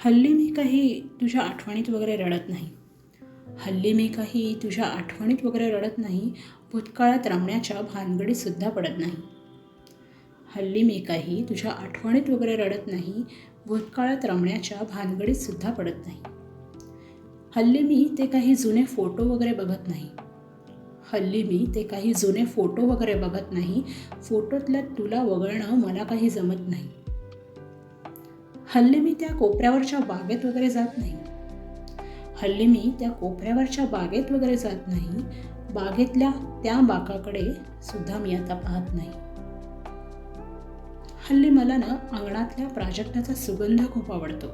हल्ली मी काही तुझ्या आठवणीत वगैरे रडत नाही. हल्ली मी काही तुझ्या आठवणीत वगैरे रडत नाही. भूतकाळात रमण्याच्या भानगडीतसुद्धा पडत नाही. हल्ली मी काही तुझ्या आठवणीत वगैरे रडत नाही. भूतकाळात रमण्याच्या भानगडीतसुद्धा पडत नाही. हल्ली मी ते काही जुने फोटो वगैरे बघत नाही. हल्ली मी ते काही जुने फोटो वगैरे बघत नाही. फोटोतल्या तुला वगळणं मला काही जमत नाही. हल्ली मी त्या कोपऱ्यावरच्या बागेत वगैरे जात नाही. हल्ली मी त्या कोपऱ्यावरच्या बागेत वगैरे जात नाही. बागेतल्या त्या बाकाकडे सुद्धा मी आता पाहत नाही. हल्ली मला ना अंगणातल्या प्राजक्ताचा सुगंध खूप आवडतो.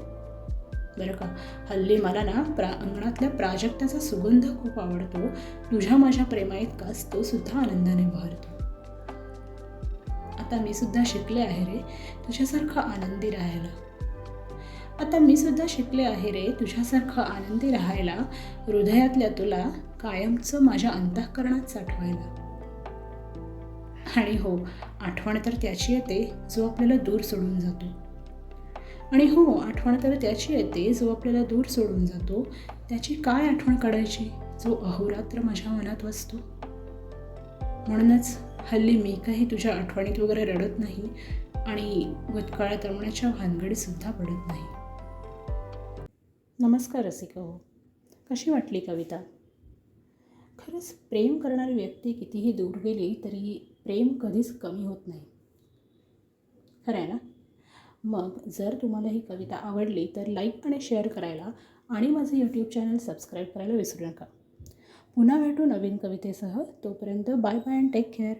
बरं का, हल्ली मला ना अंगणातल्या प्राजक्ताचा सुगंध खूप आवडतो. तुझ्या माझ्या प्रेमा इतकाच तो सुद्धा आनंदाने बहरतो. आता मी सुद्धा शिकले आहे रे तुझ्यासारखं आनंदी राहायला. आता मी सुद्धा शिकले आहे रे तुझ्यासारखं आनंदी राहायला. हृदयातल्या तुला कायमचं माझ्या अंतःकरणात साठवायला. आणि हो, आठवण तर त्याची येते जो आपल्याला दूर सोडून जातो. आणि हो, आठवण तर त्याची येते जो आपल्याला दूर सोडून जातो. त्याची काय आठवण काढायची जो अहोरात्र माझ्या मनात वसतो. म्हणूनच हल्ली मी काही तुझ्या आठवणीत वगैरे रडत नाही आणि भूतकाळात रमण्याच्या भानगडीतसुद्धा पडत नाही. नमस्कार रसिका हो, कशी वाटली कविता? खरंच प्रेम करणारी व्यक्ती कितीही दूर गेली तरी प्रेम कधीच कमी होत नाही. खरं आहे ना? मग जर तुम्हाला ही कविता आवडली तर लाईक आणि शेअर करायला आणि माझं यूट्यूब चॅनल सबस्क्राईब करायला विसरू नका. पुन्हा भेटू नवीन कवितेसह. तोपर्यंत bye bye and take care.